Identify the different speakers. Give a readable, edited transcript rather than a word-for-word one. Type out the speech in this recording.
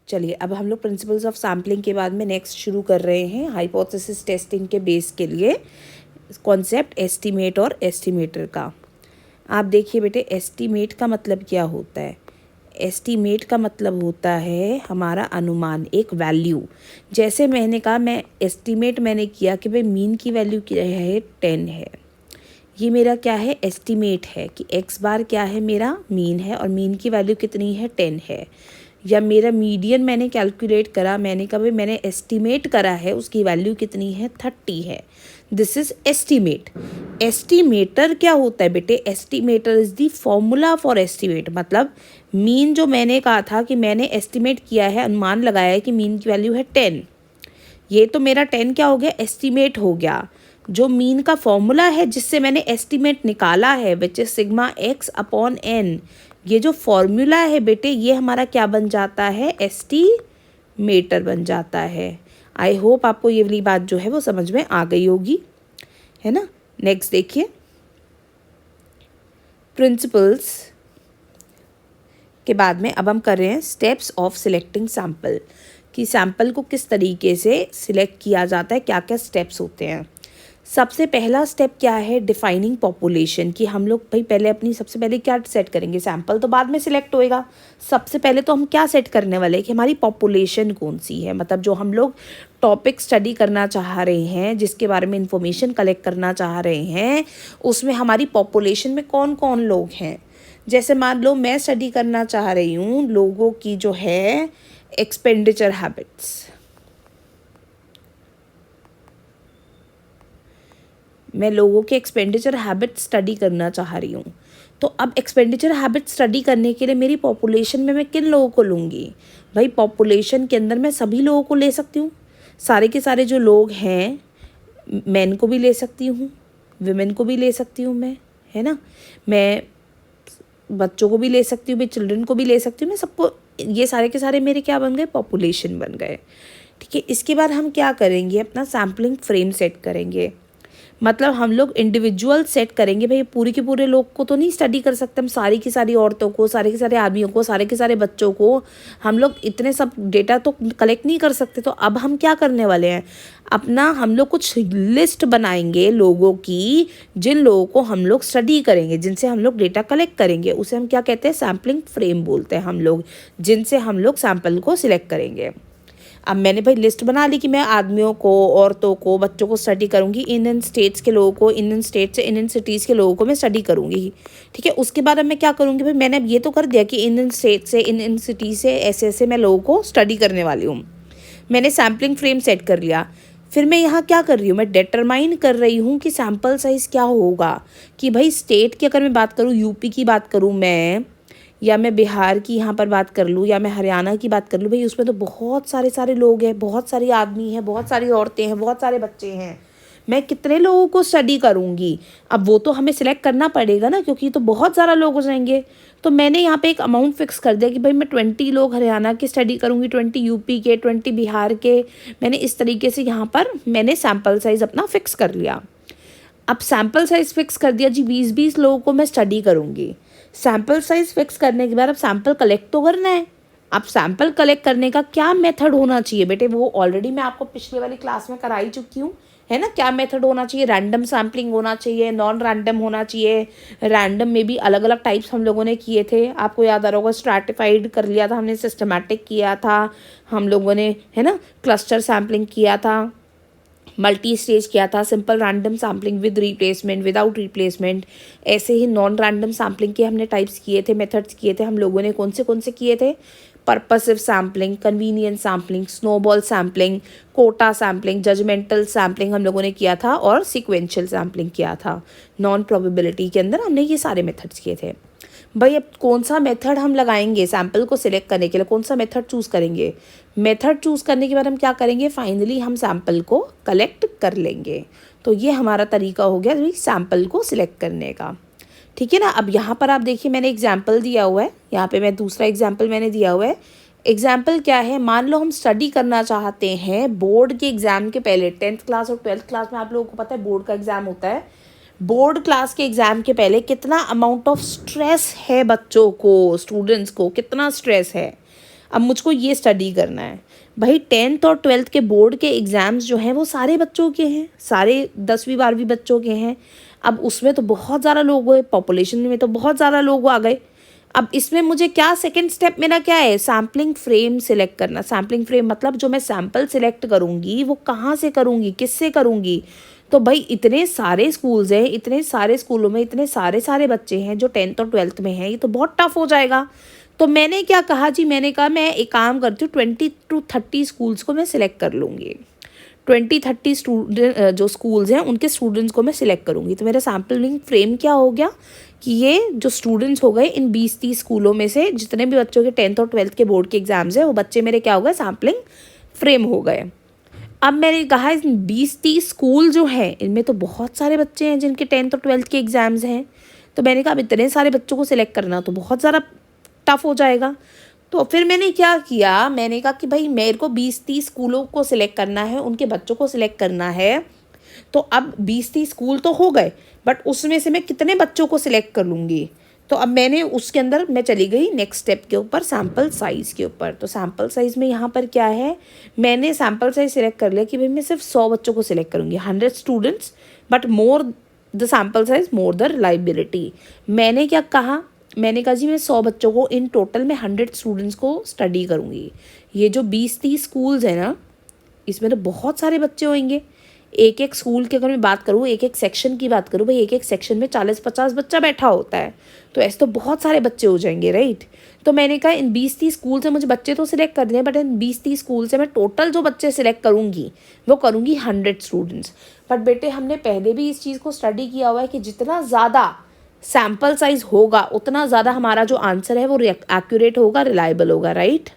Speaker 1: चलिए अब हम लोग प्रिंसिपल्स ऑफ सैम्पलिंग के बाद में नेक्स्ट शुरू कर रहे हैं हाइपोथेसिस टेस्टिंग के बेस के लिए कॉन्सेप्ट एस्टीमेट और एस्टीमेटर का। आप देखिए बेटे, एस्टीमेट का मतलब क्या होता है? एस्टीमेट का मतलब होता है हमारा अनुमान, एक वैल्यू। जैसे मैंने कहा, मैं एस्टीमेट मैंने किया कि भाई मीन की वैल्यू क्या है, 10 है। ये मेरा क्या है, एस्टीमेट है कि एक्स बार क्या है, मेरा मीन है और मीन की वैल्यू कितनी है, 10 है। या मेरा मीडियन मैंने कैलकुलेट करा, मैंने कहा भाई मैंने एस्टीमेट करा है उसकी वैल्यू कितनी है, 30 है। This is estimate. एस्टीमेटर क्या होता है बेटे? Estimator is the formula for estimate. मतलब मीन जो मैंने कहा था कि मैंने एस्टीमेट किया है, अनुमान लगाया है कि मीन की वैल्यू है 10, ये तो मेरा 10 क्या हो गया, एस्टीमेट हो गया। जो मीन का फॉर्मूला है जिससे मैंने एस्टीमेट निकाला है, which is sigma x upon n, ये जो फॉर्मूला है बेटे, ये हमारा क्या बन जाता है, एस्टीमेटर बन जाता है। आई होप आपको ये वाली बात जो है वो समझ में आ गई होगी, है ना। नेक्स्ट देखिए, प्रिंसिपल्स के बाद में अब हम कर रहे हैं स्टेप्स ऑफ सिलेक्टिंग सैम्पल, कि सैम्पल को किस तरीके से सिलेक्ट किया जाता है, क्या क्या स्टेप्स होते हैं। सबसे पहला स्टेप क्या है, डिफाइनिंग पॉपुलेशन, कि हम लोग भाई पहले अपनी सबसे पहले क्या सेट करेंगे, सैम्पल तो बाद में सिलेक्ट होएगा, सबसे पहले तो हम क्या सेट करने वाले हैं कि हमारी पॉपुलेशन कौन सी है। मतलब जो हम लोग टॉपिक स्टडी करना चाह रहे हैं, जिसके बारे में इंफॉर्मेशन कलेक्ट करना चाह रहे हैं, उसमें हमारी पॉपुलेशन में कौन कौन लोग हैं। जैसे मान लो मैं स्टडी करना चाह रही हूँ लोगों की जो है एक्सपेंडिचर हैबिट्स, मैं लोगों के एक्सपेंडिचर हैबिट स्टडी करना चाह रही हूँ। तो अब एक्सपेंडिचर हैबिट स्टडी करने के लिए मेरी पॉपुलेशन में मैं किन लोगों को लूँगी? भाई पॉपुलेशन के अंदर मैं सभी लोगों को ले सकती हूँ, सारे के सारे जो लोग हैं, मैन को भी ले सकती हूँ, विमेन को भी ले सकती हूँ मैं, है ना। मैं बच्चों को भी ले सकती हूँ, मैं चिल्ड्रन को भी ले सकती हूँ, मैं सबको, ये सारे के सारे मेरे क्या बन गए, पॉपुलेशन बन गए। ठीक है, इसके बाद हम क्या करेंगे, अपना सैम्पलिंग फ्रेम सेट करेंगे। मतलब हम लोग इंडिविजुअल सेट करेंगे, भाई पूरे के पूरे लोग को तो नहीं स्टडी कर सकते हम, सारी की सारी औरतों को, सारे के सारे आदमियों को, सारे के सारे बच्चों को, हम लोग इतने सब डेटा तो कलेक्ट नहीं कर सकते। तो अब हम क्या करने वाले हैं, अपना हम लोग कुछ लिस्ट बनाएंगे लोगों की, जिन लोगों को हम लोग स्टडी करेंगे, जिनसे हम लोग डेटा कलेक्ट करेंगे, उसे हम क्या कहते हैं, सैम्पलिंग फ्रेम बोलते हैं हम लोग, जिनसे हम लोग सैम्पल को सिलेक्ट करेंगे। अब मैंने भाई लिस्ट बना ली कि मैं आदमियों को, औरतों को, बच्चों को स्टडी करूँगी, इन स्टेट्स के लोगों को, इन स्टेट से इन सिटीज़ के लोगों को मैं स्टडी करूँगी। ठीक है, उसके बाद अब मैं क्या करूँगी, भाई मैंने अब ये तो कर दिया कि इन स्टेट से, इन सिटी से, ऐसे ऐसे मैं लोगों को स्टडी करने वाली हूँ। मैंने सैम्पलिंग फ्रेम सेट कर लिया। फिर मैं यहाँ क्या कर रही हूँ, मैं डिटरमाइन कर रही हूँ कि सैम्पल साइज़ क्या होगा। कि भाई स्टेट की अगर मैं बात करूँ, यूपी की बात करूँ मैं, या मैं बिहार की यहाँ पर बात कर लूँ, या मैं हरियाणा की बात कर लूँ, भाई उसमें तो बहुत सारे लोग हैं, बहुत सारे आदमी हैं, बहुत सारी औरतें हैं, बहुत सारे बच्चे हैं। मैं कितने लोगों को स्टडी करूँगी, अब वो तो हमें सिलेक्ट करना पड़ेगा ना, क्योंकि तो बहुत सारा लोग हो जाएंगे। तो मैंने यहाँ पे एक अमाउंट फिक्स कर दिया कि भाई मैं 20 लोग हरियाणा की स्टडी करूँगी, 20 यूपी के, 20 बिहार के। मैंने इस तरीके से यहाँ पर मैंने सैम्पल साइज़ अपना फिक्स कर लिया। अब सैम्पल साइज़ फिक्स कर दिया जी, 20-20 लोगों को मैं स्टडी करूँगी। सैम्पल साइज़ फिक्स करने के बाद अब सैम्पल कलेक्ट तो करना है। अब सैम्पल कलेक्ट करने का क्या मेथड होना चाहिए बेटे, वो ऑलरेडी मैं आपको पिछले वाली क्लास में कराई चुकी हूँ, है ना। क्या मेथड होना चाहिए, रैंडम सैम्पलिंग होना चाहिए, नॉन रैंडम होना चाहिए। रैंडम में भी अलग अलग टाइप्स हम लोगों ने किए थे, आपको याद आ रहा होगा, स्ट्रैटिफाइड कर लिया था हमने, सिस्टमैटिक किया था हम लोगों ने, है ना, क्लस्टर सैम्पलिंग किया था, मल्टी स्टेज किया था, simple random sampling with replacement, without replacement. ऐसे ही नॉन रैंडम सैम्पलिंग के हमने टाइप्स किए थे, मेथड्स किए थे हम लोगों ने। कौन से किए थे, purposive sampling, convenient sampling, snowball sampling, quota sampling, judgmental sampling हम लोगों ने किया था, और सिक्वेंशियल सैम्पलिंग किया था। नॉन प्रोबेबिलिटी के अंदर हमने ये सारे मेथड्स किए थे। भाई अब कौन सा मेथड हम लगाएंगे सैम्पल को सिलेक्ट करने के लिए, कौन सा मेथड चूज़ करेंगे। मेथड चूज़ करने के बाद हम क्या करेंगे, फाइनली हम सैम्पल को कलेक्ट कर लेंगे। तो ये हमारा तरीका हो गया सैम्पल को सिलेक्ट करने का। ठीक है ना। अब यहाँ पर आप देखिए, मैंने एग्जाम्पल दिया हुआ है, यहाँ पे मैं दूसरा एग्जाम्पल मैंने दिया हुआ है। एग्जाम्पल क्या है, मान लो हम स्टडी करना चाहते हैं बोर्ड के एग्ज़ाम के पहले, 10th क्लास और 12th क्लास में आप लोगों को पता है बोर्ड का एग्ज़ाम होता है। बोर्ड क्लास के एग्ज़ाम के पहले कितना अमाउंट ऑफ स्ट्रेस है बच्चों को, स्टूडेंट्स को कितना स्ट्रेस है। अब मुझको ये स्टडी करना है। भाई 10th और 12th के बोर्ड के एग्ज़ाम्स जो हैं वो सारे बच्चों के हैं, सारे 10वीं 12वीं बच्चों के हैं। अब उसमें तो बहुत ज़्यादा लोग हुए, पॉपुलेशन में तो बहुत ज़्यादा लोग आ गए। अब इसमें मुझे क्या सेकंड स्टेप मेरा क्या है, सैम्पलिंग फ्रेम सिलेक्ट करना। सैम्पलिंग फ्रेम मतलब जो मैं सैम्पल सिलेक्ट करूँगी वो कहाँ से करूँगी, किससे करूँगी। तो भाई इतने सारे स्कूल्स हैं, इतने सारे स्कूलों में इतने सारे बच्चे हैं जो 10th और 12th में हैं, ये तो बहुत टफ हो जाएगा। तो मैंने क्या कहा जी, मैंने कहा मैं एक काम करती हूँ, 20 to 30 स्कूल्स को मैं सिलेक्ट कर लूँगी। 20-30 स्टूडेंट जो स्कूल्स हैं उनके स्टूडेंट्स को मैं सिलेक्ट करूँगी। तो मेरा सैम्पलिंग फ्रेम क्या हो गया कि ये जो स्टूडेंट्स हो गए इन 20-30 स्कूलों में से जितने भी बच्चों के 10th और 12th के बोर्ड के एग्ज़ाम्स हैं वो बच्चे मेरे क्या हो गए, सैम्पलिंग फ्रेम हो गए। अब मैंने कहा इन 20-30 स्कूल जो हैं इनमें तो बहुत सारे बच्चे हैं जिनके 10th और 12th के एग्ज़ाम्स हैं। तो मैंने कहा अब इतने सारे बच्चों को सिलेक्ट करना तो बहुत ज़्यादा टफ हो जाएगा। तो फिर मैंने क्या किया, मैंने कहा कि भाई मेरे को 20-30 स्कूलों को सिलेक्ट करना है, उनके बच्चों को सिलेक्ट करना है। तो अब 20-30 स्कूल तो हो गए, बट उसमें से मैं कितने बच्चों को सिलेक्ट कर लूँगी। तो अब मैंने उसके अंदर मैं चली गई नेक्स्ट स्टेप के ऊपर, सैम्पल साइज़ के ऊपर। तो सैम्पल साइज़ में यहाँ पर क्या है, मैंने सैम्पल साइज़ सिलेक्ट कर लिया कि भाई मैं सिर्फ 100 बच्चों को सिलेक्ट करूँगी, 100 students, but more the sample size more the reliability. मैंने क्या कहा, मैंने कहा जी मैं 100 बच्चों को इन टोटल में 100 स्टूडेंट्स को स्टडी करूँगी। ये जो 20-30 स्कूल्स हैं ना, इसमें तो बहुत सारे बच्चे होंगे। एक एक स्कूल की अगर मैं बात करूँ, एक एक सेक्शन की बात करूँ, भाई एक एक सेक्शन में 40-50 बच्चा बैठा होता है, तो ऐसे तो बहुत सारे बच्चे हो जाएंगे, राइट। तो मैंने कहा इन 20-30 स्कूल से मुझे बच्चे तो सिलेक्ट कर दिए, बट इन 20-30 स्कूल से मैं टोटल जो बच्चे सिलेक्ट करूँगी वो करूँगी 100 स्टूडेंट्स। बट बेटे हमने पहले भी इस चीज़ को स्टडी किया हुआ है कि जितना ज़्यादा सैम्पल साइज़ होगा उतना ज़्यादा हमारा जो आंसर है वो एक्यूरेट होगा, रिलायबल होगा, राइट।